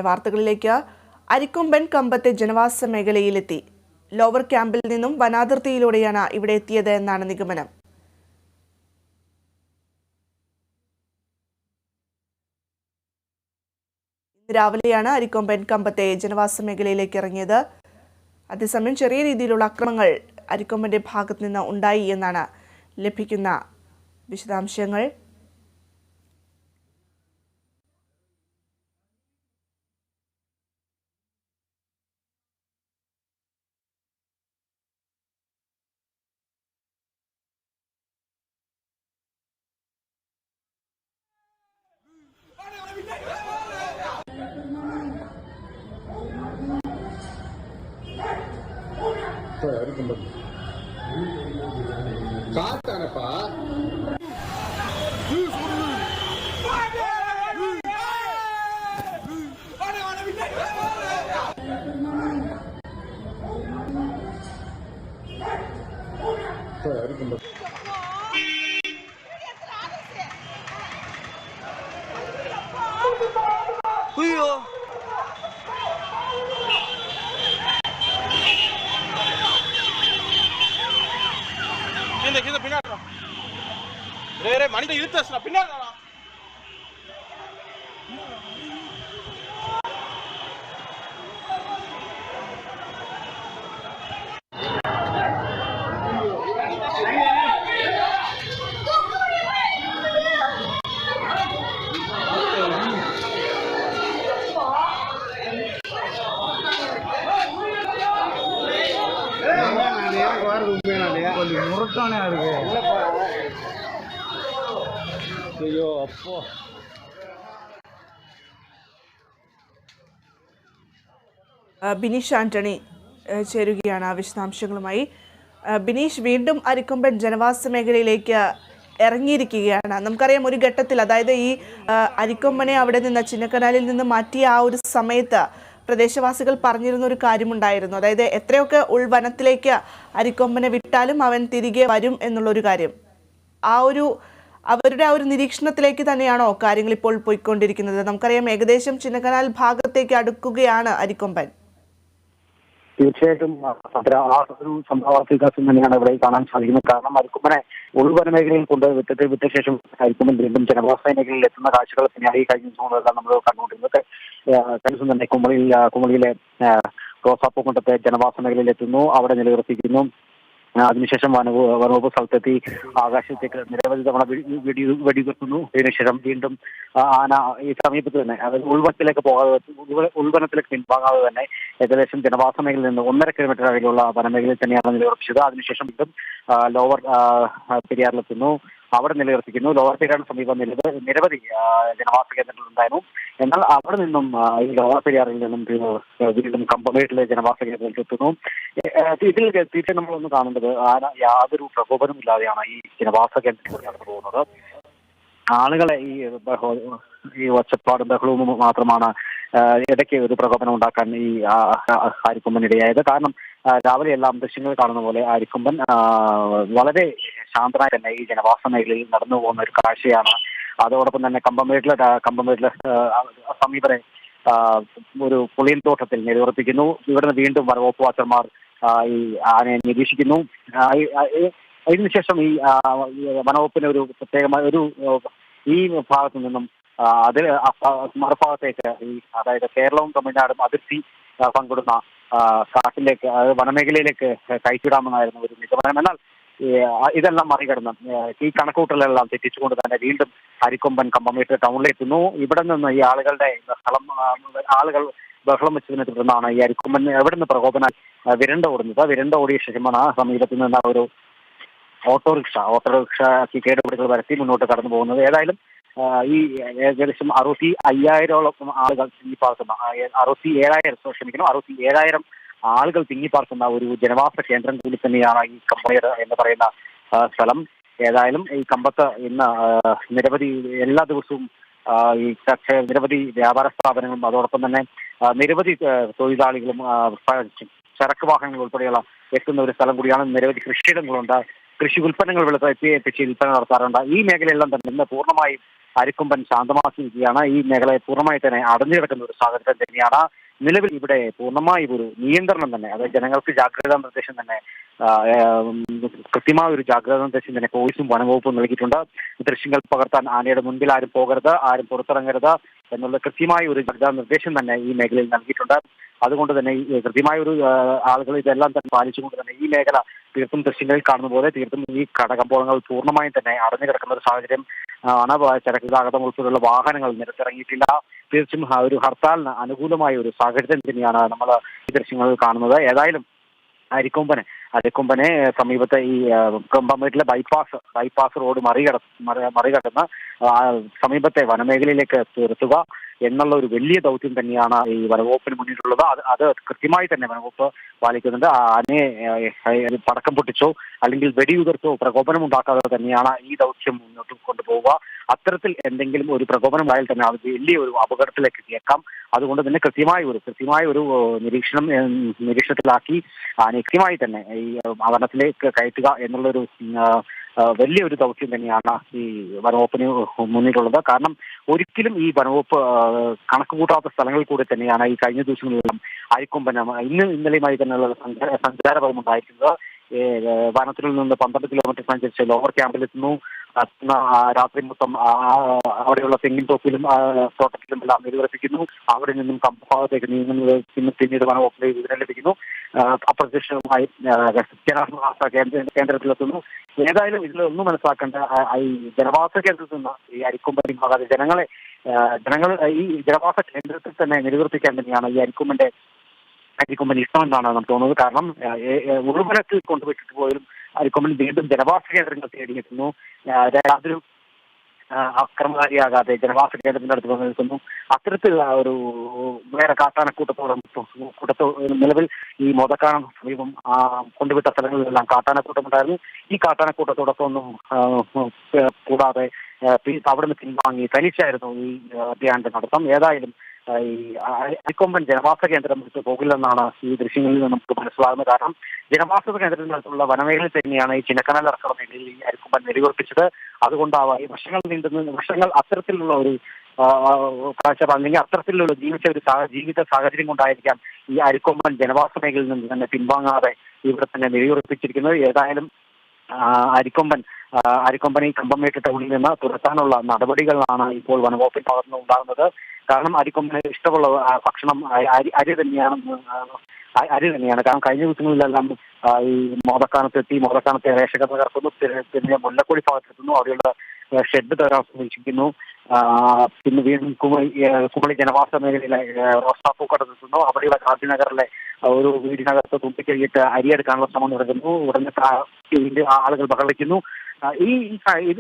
വാർത്തകളിലേക്ക്. അരിക്കൊമ്പൻ കമ്പത്തെ ജനവാസ മേഖലയിലെത്തി. ലോവർ ക്യാമ്പിൽ നിന്നും വനാതിർത്തിയിലൂടെയാണ് ഇവിടെ എത്തിയത് എന്നാണ് നിഗമനം. ഇന്ന് രാവിലെയാണ് അരിക്കൊമ്പൻ കമ്പത്തെ ജനവാസ മേഖലയിലേക്ക് ഇറങ്ങിയത്. അതേസമയം ചെറിയ രീതിയിലുള്ള അക്രമങ്ങൾ അരിക്കൊമ്പന്റെ ഭാഗത്ത് നിന്ന് ഉണ്ടായി എന്നാണ് ലഭിക്കുന്ന വിശദാംശങ്ങൾ. காத்தானப்பா ஐயோ பின்னாடி மனித இழுத்து பின்னாடி முரட்டானே இருக்கு. ஐயோ அப்போ ബിനീഷ് ആന്റണി ചേരുകയാണ് വിശദാംശങ്ങളുമായി. ബിനീഷ്, വീണ്ടും അരിക്കൊമ്പൻ ജനവാസ മേഖലയിലേക്ക് ഇറങ്ങിയിരിക്കുകയാണ്. നമുക്കറിയാം, ഒരു ഘട്ടത്തിൽ, അതായത് ഈ അരിക്കൊമ്പനെ അവിടെ നിന്ന് ചിന്നക്കനാലിൽ നിന്ന് മാറ്റിയ ആ ഒരു സമയത്ത് പ്രദേശവാസികൾ പറഞ്ഞിരുന്ന ഒരു കാര്യമുണ്ടായിരുന്നു. അതായത് എത്രയൊക്കെ ഉൾവനത്തിലേക്ക് അരിക്കൊമ്പനെ വിട്ടാലും അവൻ തിരികെ വരും എന്നുള്ളൊരു കാര്യം. അവരുടെ ആ ഒരു നിരീക്ഷണത്തിലേക്ക് തന്നെയാണോ കാര്യങ്ങൾ ഇപ്പോൾ പോയിക്കൊണ്ടിരിക്കുന്നത്? നമുക്കറിയാം, ഏകദേശം ചിന്നക്കനാൽ ഭാഗത്തേക്ക് അടുക്കുകയാണ് അരിക്കൊമ്പൻ. തീർച്ചയായിട്ടും ആ ഒരു സംഭവ വികാസം തന്നെയാണ് ഇവിടെ കാണാൻ സാധിക്കുന്നത്. കാരണം അരിക്കൊമ്പനെ ഉൾവന മേഖലയിൽ കൊണ്ട് വിട്ട ശേഷം അരിക്കൊമ്പൻ വീണ്ടും ജനവാസ മേഖലയിൽ എത്തുന്ന കാഴ്ചകൾ തന്നെയാണ് ഈ കഴിഞ്ഞ ദിവസങ്ങളെല്ലാം നമ്മൾ കണ്ടുകൊണ്ടിരുന്നത്. കഴിഞ്ഞ ദിവസം തന്നെ കുമളിയിലെ റോസാപ്പൂക്കുണ്ടത്തെ ജനവാസ മേഖലയിൽ എത്തുന്നു, അവിടെ നിലയുറപ്പിക്കുന്നു. അതിനുശേഷം വനവകുപ്പ് സ്ഥലത്തെത്തി ആകാശത്തേക്ക് നിരവധി തവണ വെടിയുതിർത്തുന്നു. ഇതിനുശേഷം വീണ്ടും ആന ഈ സമീപത്ത് തന്നെ, അതായത് ഉൾവനത്തിലേക്ക് പിൻവാങ്ങാതെ തന്നെ ഏകദേശം ജനവാസ മേഖലയിൽ നിന്ന് 1.5 കിലോമീറ്റർ അകലെയുള്ള വനമേഖലയിൽ തന്നെയാണ് നിലയുറപ്പിച്ചത്. അതിനുശേഷം വീണ്ടും ലോവർ പെരിയാറിലെത്തുന്നു, അവിടെ നിലയുറപ്പിക്കുന്നു. ലോവർ പെരിയാറിന് സമീപം നിരവധി ജനവാസ കേന്ദ്രങ്ങൾ ഉണ്ടായിരുന്നു. എന്നാൽ അവിടെ നിന്നും ഈ ലോവർ പെരിയാറിൽ നിന്നും വീണ്ടും കമ്പമേട്ടിലെ ജനവാസ കേന്ദ്രത്തിൽ എത്തുന്നു. ഇതിൽ തീർച്ചയായും നമ്മളൊന്ന് കാണേണ്ടത്, ആന യാതൊരു പ്രകോപനവും ഇല്ലാതെയാണ് ഈ ജനവാസ കേന്ദ്രത്തിൽ കടന്നു പോകുന്നത്. ആളുകളെ ഈ ഒച്ചപ്പാടും ബഹളവും മാത്രമാണ് ഇടയ്ക്ക് ഒരു പ്രകോപനം ഉണ്ടാക്കാൻ ഈ അരിക്കൊമ്പൻ ഇടയായത്. കാരണം രാവിലെ എല്ലാം ദൃശ്യങ്ങൾ കാണുന്ന പോലെ അരിക്കൊമ്പൻ വളരെ ശാന്തനായി തന്നെ ഈ ജനവാസ മേഖലയിൽ നടന്നു പോകുന്ന ഒരു കാഴ്ചയാണ്. അതോടൊപ്പം തന്നെ കമ്പമേട്ടിലെ സമീപനെ ഒരു പുളിയൻ തോട്ടത്തിൽ നിലയുറപ്പിക്കുന്നു. ഇവിടുന്ന് വീണ്ടും വനവകുപ്പ് വാച്ചർമാർ ഈ ആനയെ നിരീക്ഷിക്കുന്നു. ഇതിനുശേഷം ഈ വനവകുപ്പിന് ഒരു പ്രത്യേകമായ ഒരു ഈ ഭാഗത്തു നിന്നും മറുഭാഗത്തേക്ക് അതായത് കേരളവും തമിഴ്നാടും അതിർത്തി പങ്കിടുന്ന കാട്ടിലേക്ക്, വനമേഖലയിലേക്ക് കയറ്റിവിടാമെന്നായിരുന്നു ഒരു നിഗമനം. എന്നാൽ ഇതെല്ലാം മറികടന്ന് ഈ കണക്കൂട്ടലെല്ലാം തെറ്റിച്ചുകൊണ്ട് തന്നെ വീണ്ടും അരിക്കൊമ്പൻ കമ്പമേട്ട് ടൗണിലെത്തുന്നു. ഇവിടെ നിന്ന് ഈ ആളുകൾ ബഹളം വെച്ചതിനെ തുടർന്നാണ് ഈ അരിക്കൊമ്പൻ എവിടെ നിന്ന് പ്രകോപനം വിരണ്ട ഓടിയ ശേഷമാണ് സമീപത്ത് നിന്ന് ഒരു ഓട്ടോറിക്ഷയ്ക്ക് കേടുപാടുകൾ വരുത്തി മുന്നോട്ട് കടന്നു പോകുന്നത്. ഏതായാലും ഈ ഏകദേശം 65,000 ആളുകൾ തിങ്ങിപ്പാർക്കുന്ന 67,000 ആളുകൾ തിങ്ങിപ്പാർക്കുന്ന ഒരു ജനവാസ കേന്ദ്രം കൂടി തന്നെയാണ് ഈ കമ്പമേട് എന്ന് പറയുന്ന സ്ഥലം. ഏതായാലും ഈ കമ്പത്ത് ഇന്ന് എല്ലാ ദിവസവും ഈ നിരവധി വ്യാപാര സ്ഥാപനങ്ങളും അതോടൊപ്പം തന്നെ നിരവധി തൊഴിലാളികളും ചരക്ക് വാഹനങ്ങൾ ഉൾപ്പെടെയുള്ള എത്തുന്ന ഒരു സ്ഥലം കൂടിയാണ്. നിരവധി കൃഷിയിടങ്ങളുണ്ട്. കൃഷി ഉൽപ്പന്നങ്ങൾ എത്തിച്ച് വിൽപ്പന നടത്താറുണ്ട്. ഈ മേഖലയെല്ലാം തന്നെ ഇന്ന് പൂർണ്ണമായും അരിക്കൊമ്പൻ ശാന്തമാക്കിയിരിക്കുകയാണ്. ഈ മേഖലയെ പൂർണ്ണമായി തന്നെ അടഞ്ഞു കിടക്കുന്ന ഒരു സാഹചര്യം തന്നെയാണ് നിലവിൽ ഇവിടെ. പൂർണ്ണമായും ഒരു നിയന്ത്രണം തന്നെ, അതായത് ജനങ്ങൾക്ക് ജാഗ്രതാ നിർദ്ദേശം തന്നെ, കൃത്യമായ ഒരു ജാഗ്രതാ നിർദ്ദേശം തന്നെ പോലീസും വനംവകുപ്പും നൽകിയിട്ടുണ്ട്. ദൃശ്യങ്ങൾ പകർത്താൻ ആനയുടെ മുൻപിൽ ആരും പോകരുത്, ആരും പുറത്തിറങ്ങരുത് എന്നുള്ള കൃത്യമായ ഒരു ജാഗ്രതാ നിർദ്ദേശം തന്നെ ഈ മേഖലയിൽ നൽകിയിട്ടുണ്ട്. അതുകൊണ്ട് തന്നെ ഈ കൃത്യമായ ഒരു ആളുകൾ ഇതെല്ലാം തന്നെ പാലിച്ചുകൊണ്ട് തന്നെ ഈ മേഖല തീർത്തും ദൃശ്യങ്ങളിൽ കാണുന്ന പോലെ തീർത്തും ഈ കടകമ്പോളങ്ങൾ പൂർണ്ണമായും തന്നെ അടഞ്ഞു കിടക്കുന്ന ഒരു സാഹചര്യം ആണ്. ചരക്ക് ഗതാഗതം ഉൾപ്പെടെയുള്ള വാഹനങ്ങൾ നിരത്തിറങ്ങിയിട്ടില്ല. തീർച്ചയായും ഒരു ഹർത്താലിന് അനുകൂലമായ ഒരു സാഹചര്യം തന്നെയാണ് നമ്മൾ ഈ ദൃശ്യങ്ങളിൽ കാണുന്നത്. ഏതായാലും അരിക്കൊമ്പനെ സമീപത്തെ ഈ കമ്പമേട്ടിലെ ബൈപ്പാസ് റോഡ് മറികടന്ന് സമീപത്തെ വനമേഖലയിലേക്ക് നിർത്തുക എന്നുള്ള ഒരു വലിയ ദൗത്യം തന്നെയാണ് ഈ വനവകുപ്പിന് മുന്നിലുള്ളത്. അത് കൃത്യമായി തന്നെ വനവകുപ്പ് പാലിക്കുന്നുണ്ട്. ആനയെ പടക്കം പൊട്ടിച്ചോ അല്ലെങ്കിൽ വെടിയുതിർത്തോ പ്രകോപനം ഉണ്ടാക്കാതെ തന്നെയാണ് ഈ ദൗത്യം മുന്നോട്ട് കൊണ്ടുപോവുക. അത്തരത്തിൽ എന്തെങ്കിലും ഒരു പ്രകോപനമായാൽ തന്നെ അത് വലിയ ഒരു അപകടത്തിലേക്ക് എത്തിയേക്കാം. അതുകൊണ്ട് തന്നെ കൃത്യമായ ഒരു നിരീക്ഷണത്തിലാക്കി ആനയെ കൃത്യമായി തന്നെ ഈ വനത്തിലേക്ക് കയറ്റുക എന്നുള്ളൊരു വലിയൊരു ദൗത്യം തന്നെയാണ് ഈ വനവകുപ്പിന് മുന്നിലുള്ളത്. കാരണം ഒരിക്കലും ഈ വനവകുപ്പ് കണക്ക് കൂട്ടാത്ത സ്ഥലങ്ങളിൽ കൂടി തന്നെയാണ് ഈ കഴിഞ്ഞ ദിവസങ്ങളിലെല്ലാം അരിക്കൊമ്പൻ ഇന്നലെയുമായി തന്നെയുള്ള സഞ്ചാരപഥം ഉണ്ടായിരിക്കുന്നത്. വനത്തിൽ നിന്ന് 12 കിലോമീറ്റർ സഞ്ചരിച്ച് ലോവർ ക്യാമ്പിലെത്തുന്നു. രാത്രി മൊത്തം അവിടെയുള്ള തെങ്ങിൻ തോപ്പിലും തോട്ടത്തിലും എല്ലാം നിലയുറപ്പിക്കുന്നു. അവിടെ നിന്നും കമ്പഭാഗത്തേക്ക് നീങ്ങുന്നത് പിന്നീട് വനവകുപ്പിന്റെ വിവരം ലഭിക്കുന്നു. അപ്രത്യക്ഷമായി ജനവാസ കേന്ദ്രത്തിലെത്തുന്നു. ഏതായാലും ഇതിലൊന്നും മനസ്സിലാക്കേണ്ട ഈ ജനവാസ കേന്ദ്രത്തിൽ നിന്ന് ഈ അരിക്കൊമ്പൻ പിൻവാങ്ങാതെ ജനങ്ങൾ ഈ ജനവാസ കേന്ദ്രത്തിൽ തന്നെ നിലനിർത്തിക്കാൻ തന്നെയാണ് ഈ അരിക്കൊമ്പൻ ഇഷ്ടമെന്നാണ് നമുക്ക് തോന്നുന്നത്. കാരണം ഉൾവനത്തിൽ കൊണ്ടുപോയിട്ട് പോലും അരിക്കൊമ്പൻ വീണ്ടും ജനവാസ കേന്ദ്രങ്ങൾ തേടിയെത്തുന്നു. യാതൊരു അക്രമകാരിയാകാതെ ജനവാസ കേന്ദ്രത്തിന്റെ അടുത്ത് വന്ന് നിൽക്കുന്നു. അത്തരത്തിലുള്ള ഒരു വേറെ കാട്ടാനക്കൂട്ടത്തോ നിലവിൽ ഈ മോദക്കാനം സമീപം കൊണ്ടുവിട്ട സ്ഥലങ്ങളിലെല്ലാം കാട്ടാനക്കൂട്ടമുണ്ടായിരുന്നു. ഈ കാട്ടാനക്കൂട്ടത്തോടൊപ്പമൊന്നും കൂടാതെ അവിടുന്ന് പിൻവാങ്ങി തനിച്ചായിരുന്നു ഈ അധ്യായന്റെ നടത്തം. ഏതായാലും ഈ അരിക്കൊമ്പൻ ജനവാസ കേന്ദ്രം വിട്ട് പോകില്ലെന്നാണ് ഈ ദൃശ്യങ്ങളിൽ നിന്ന് നമുക്ക് മനസ്സിലാകുന്നത്. കാരണം ജനവാസ കേന്ദ്രത്തിനടുത്തുള്ള വനമേഖലയിൽ തന്നെയാണ് ഈ ചിന്നക്കനാൽ അടക്കം മേഖലയിൽ ഈ അരിക്കൊമ്പൻ നിലയുറപ്പിച്ചത്. അതുകൊണ്ടാവാം ഈ വർഷങ്ങൾ അത്തരത്തിലുള്ള ഒരു കാഴ്ചപ്പാട് അല്ലെങ്കിൽ അത്തരത്തിലുള്ള ജീവിത സാഹചര്യം കൊണ്ടായിരിക്കാം ഈ അരിക്കൊമ്പൻ ജനവാസ മേഖലയിൽ നിന്ന് തന്നെ പിൻവാങ്ങാതെ ഇവിടെ തന്നെ നിലയുറപ്പിച്ചിരിക്കുന്നത്. ഏതായാലും അരിക്കൊമ്പനെ ഈ കമ്പമേട്ട് ടൗണിൽ നിന്ന് തുരത്താനുള്ള നടപടികളാണ് ഇപ്പോൾ വനവകുപ്പിന്റെ ഭാഗത്തുനിന്ന് ഉണ്ടാകുന്നത്. കാരണം അരിക്കൊമ്പന് ഇഷ്ടമുള്ള ഭക്ഷണം അരി തന്നെയാണ്. കാരണം കഴിഞ്ഞ ദിവസങ്ങളിലെല്ലാം ഈ മോദക്കാനത്തെ റേഷകർ തകർക്കുന്നു. പിന്നെ മുല്ലക്കൊടി ഭാഗത്തെത്തുന്നു. അവിടെയുള്ള ഷെഡ് തകരാൻ ശ്രമിച്ചിരിക്കുന്നു. പിന്നെ വീണ്ടും കുമളി ജനവാസ മേഖലയിലെ റോസാപ്പൂക്കടത്തെത്തുന്നു. അവിടെയുള്ള ഗാന്ധിനഗറിലെ ഒരു വീടിനകത്ത് തുമ്പിക്കഴിയിട്ട് അരിയെടുക്കാനുള്ള ശ്രമം നടക്കുന്നു. ഉടനെ ആളുകൾ ബഹളിക്കുന്നു.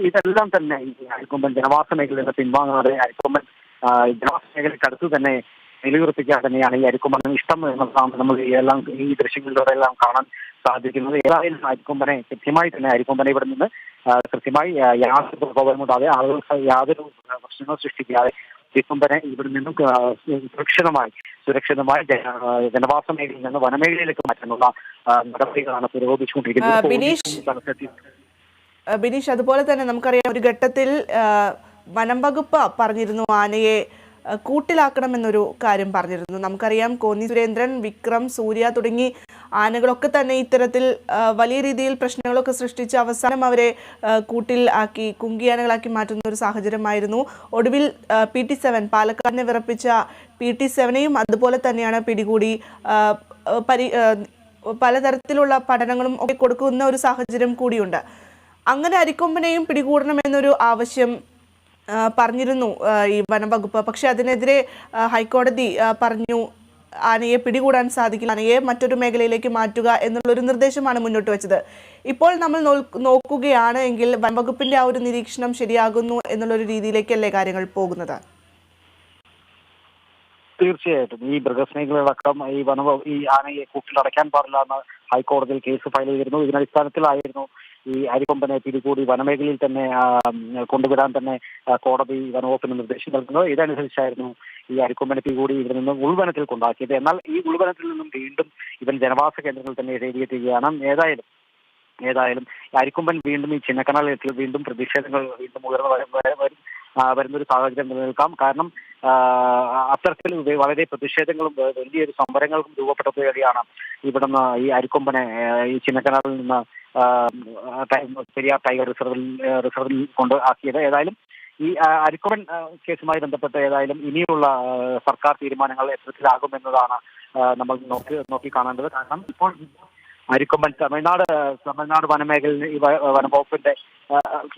ഇതെല്ലാം തന്നെ അരിക്കൊമ്പൻ ജനവാസ മേഖലയിൽ നിന്ന് പിൻവാങ്ങാതെ അരിക്കൊമ്പൻ ജനവാസ മേഖലയ്ക്ക് അടുത്ത് തന്നെ നിലയുറപ്പിക്കാൻ തന്നെയാണ് ഈ അരിക്കൊമ്പൻ ഇഷ്ടം എന്നതാണ് നമ്മൾ ഈ ദൃശ്യങ്ങളിലൂടെ എല്ലാം കാണാൻ സാധിക്കുന്നത്. ഏതായാലും കൃത്യമായി തന്നെ അരിക്കൊമ്പനെ ഇവിടെ നിന്ന് കൃത്യമായി യാതൊരു പ്രകോപനം കൂടാതെ ആളുകൾക്ക് യാതൊരു പ്രശ്നങ്ങൾ സൃഷ്ടിക്കാതെ അരിക്കൊമ്പനെ ഇവിടെ നിന്നും സുരക്ഷിതമായി ജനവാസ മേഖലയിൽ നിന്ന് വനമേഖലയിലേക്ക് മാറ്റാനുള്ള നടപടികളാണ് പുരോഗമിച്ചുകൊണ്ടിരിക്കുന്നത്. ബിനീഷ്, അതുപോലെ തന്നെ നമുക്കറിയാം ഒരു ഘട്ടത്തിൽ വനം വകുപ്പ് പറഞ്ഞിരുന്നു ആനയെ കൂട്ടിലാക്കണമെന്നൊരു കാര്യം പറഞ്ഞിരുന്നു. നമുക്കറിയാം കോന്നി സുരേന്ദ്രൻ, വിക്രം, സൂര്യ തുടങ്ങി ആനകളൊക്കെ തന്നെ ഇത്തരത്തിൽ വലിയ രീതിയിൽ പ്രശ്നങ്ങളൊക്കെ സൃഷ്ടിച്ച് അവസാനം അവരെ കൂട്ടിൽ ആക്കി കുങ്കിയാനകളാക്കി മാറ്റുന്ന ഒരു സാഹചര്യമായിരുന്നു. ഒടുവിൽ PT-7 പാലക്കാടിനെ വിറപ്പിച്ച PT-7നെയും അതുപോലെ തന്നെയാണ് പിടികൂടി പലതരത്തിലുള്ള പഠനങ്ങളും ഒക്കെ കൊടുക്കുന്ന ഒരു സാഹചര്യം കൂടിയുണ്ട്. അങ്ങനെ അരിക്കൊമ്പനെയും പിടികൂടണമെന്നൊരു ആവശ്യം പറഞ്ഞിരുന്നു ഈ വനം വകുപ്പ്. പക്ഷെ അതിനെതിരെ ഹൈക്കോടതി പറഞ്ഞു ആനയെ പിടികൂടാൻ സാധിക്കില്ല, ആനയെ മറ്റൊരു മേഖലയിലേക്ക് മാറ്റുക എന്നുള്ളൊരു നിർദ്ദേശമാണ് മുന്നോട്ട് വെച്ചത്. ഇപ്പോൾ നമ്മൾ നോക്കുകയാണ് എങ്കിൽ വനം വകുപ്പിന്റെ ആ ഒരു നിരീക്ഷണം ശരിയാകുന്നു എന്നുള്ളൊരു രീതിയിലേക്കല്ലേ കാര്യങ്ങൾ പോകുന്നത്? തീർച്ചയായിട്ടും ഈ മൃഗസ്നേഹികളടക്കം ഈ ആനയെ കൂട്ടിലടയ്ക്കാൻ പാടില്ല എന്ന് ഹൈക്കോടതിയിൽ കേസ് ഫയൽ ചെയ്തിരുന്നു. ഇതിനടിസ്ഥാനത്തിലായിരുന്നു ഈ അരിക്കൊമ്പനെ പിടികൂടി വനമേഖലയിൽ തന്നെ കൊണ്ടുവരാൻ തന്നെ കോടതി വനവകുപ്പിന് നിർദ്ദേശം നൽകുന്നത്. ഇതനുസരിച്ചായിരുന്നു ഈ അരിക്കൊമ്പനെ പിടികൂടി ഇവിടെ നിന്ന് ഉൾവനത്തിൽ കൊണ്ടാക്കിയത്. എന്നാൽ ഈ ഉൾവനത്തിൽ നിന്നും വീണ്ടും ഇവൻ ജനവാസ കേന്ദ്രങ്ങളിൽ തന്നെ തേടിയെത്തുകയാണ്. ഏതായാലും ഏതായാലും അരിക്കൊമ്പൻ വീണ്ടും ഈ ചിന്നക്കനാലിൽ വീണ്ടും പ്രതിഷേധങ്ങൾ വീണ്ടും വരുന്നൊരു സാഹചര്യം നിലനിൽക്കാം. കാരണം അത്തരത്തിൽ വളരെ പ്രതിഷേധങ്ങളും വലിയൊരു സമരങ്ങൾക്കും രൂപപ്പെട്ടപ്പോഴാണ് ഇവിടുന്ന് ഈ അരിക്കൊമ്പനെ ഈ ചിന്നക്കനാലിൽ നിന്ന് പെരിയാർ ടൈഗർ റിസർവിൽ കൊണ്ട് ആക്കിയത്. ഏതായാലും ഈ അരിക്കൊമ്പൻ കേസുമായി ബന്ധപ്പെട്ട് ഏതായാലും ഇനിയുള്ള സർക്കാർ തീരുമാനങ്ങൾ എത്തരത്തിലാകുമെന്നതാണ് നമ്മൾ നോക്കി കാണേണ്ടത്. കാരണം ഇപ്പോൾ അരിക്കൊമ്പൻ തമിഴ്നാട് വനമേഖലയിൽ ഈ വനംവകുപ്പിന്റെ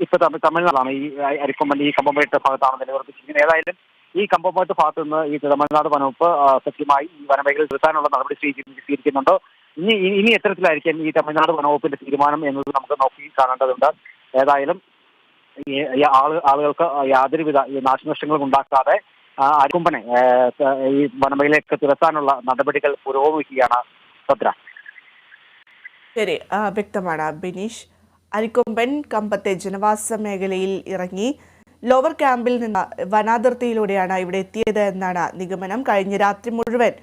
ഇപ്പൊ തമിഴ്നാടാണ് ഈ അരിക്കൊമ്പൻ ഈ കമ്പംമേട്ട് ഭാഗത്താണ് നിലനിർത്തിയിരിക്കുന്നത്. ഏതായാലും ഈ കമ്പംമേട്ട് ഭാഗത്ത് നിന്ന് ഈ തമിഴ്നാട് വനവകുപ്പ് സത്യമായി ഈ വനമേഖലയിൽ നിർത്താനുള്ള നടപടി സ്വീകരിക്കുന്നുണ്ടോ, ഇനി എത്തരത്തിലായിരിക്കും ഈ തമിഴ്നാട് വനവകുപ്പിന്റെ തീരുമാനം എന്നത് നമുക്ക് നോക്കി കാണേണ്ടതുണ്ട്. ഏതായാലും ഈ ആളുകൾക്ക് യാതൊരുവിധ നാശനഷ്ടങ്ങളും ഉണ്ടാക്കാതെ അരിക്കൊമ്പനെ ഈ വനമേഖലയിലേക്ക് തുരത്താനുള്ള നടപടികൾ പുരോഗമിക്കുകയാണ്. ഭദ്ര. ശരി, വ്യക്തമാണ് ബിനീഷ്. അരിക്കൊമ്പൻ കമ്പത്തെ ജനവാസ മേഖലയിൽ ഇറങ്ങി ലോവർ ക്യാമ്പിൽ നിന്ന് വനാതിർത്തിയിലൂടെയാണ് ഇവിടെ എത്തിയത് എന്നാണ് നിഗമനം. കഴിഞ്ഞ രാത്രി മുഴുവൻ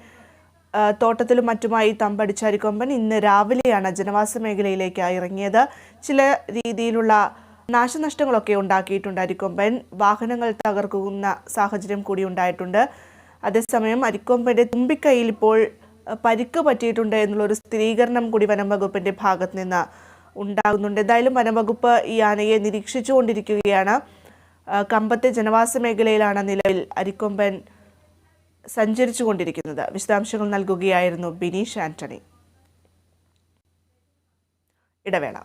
തോട്ടത്തിലും മറ്റുമായി തമ്പടിച്ച അരിക്കൊമ്പൻ ഇന്ന് രാവിലെയാണ് ജനവാസ മേഖലയിലേക്ക് ഇറങ്ങിയത്. ചില രീതിയിലുള്ള നാശനഷ്ടങ്ങളൊക്കെ ഉണ്ടാക്കിയിട്ടുണ്ട് അരിക്കൊമ്പൻ. വാഹനങ്ങൾ തകർക്കുന്ന സാഹചര്യം കൂടി ഉണ്ടായിട്ടുണ്ട്. അതേസമയം അരിക്കൊമ്പന്റെ തുമ്പിക്കൈയിൽ ഇപ്പോൾ പരിക്ക് പറ്റിയിട്ടുണ്ട് എന്നുള്ളൊരു സ്ഥിരീകരണം കൂടി വനംവകുപ്പിന്റെ ഭാഗത്ത് നിന്ന് ഉണ്ടാകുന്നുണ്ട്. എന്തായാലും വനംവകുപ്പ് ഈ ആനയെ നിരീക്ഷിച്ചുകൊണ്ടിരിക്കുകയാണ്. കമ്പത്തെ ജനവാസ മേഖലയിലാണ് നിലവിൽ അരിക്കൊമ്പൻ സഞ്ചരിച്ചു കൊണ്ടിരിക്കുന്നത്. വിശദാംശങ്ങൾ നൽകുകയായിരുന്നു ബിനീഷ് ആന്റണി. ഇടവേള.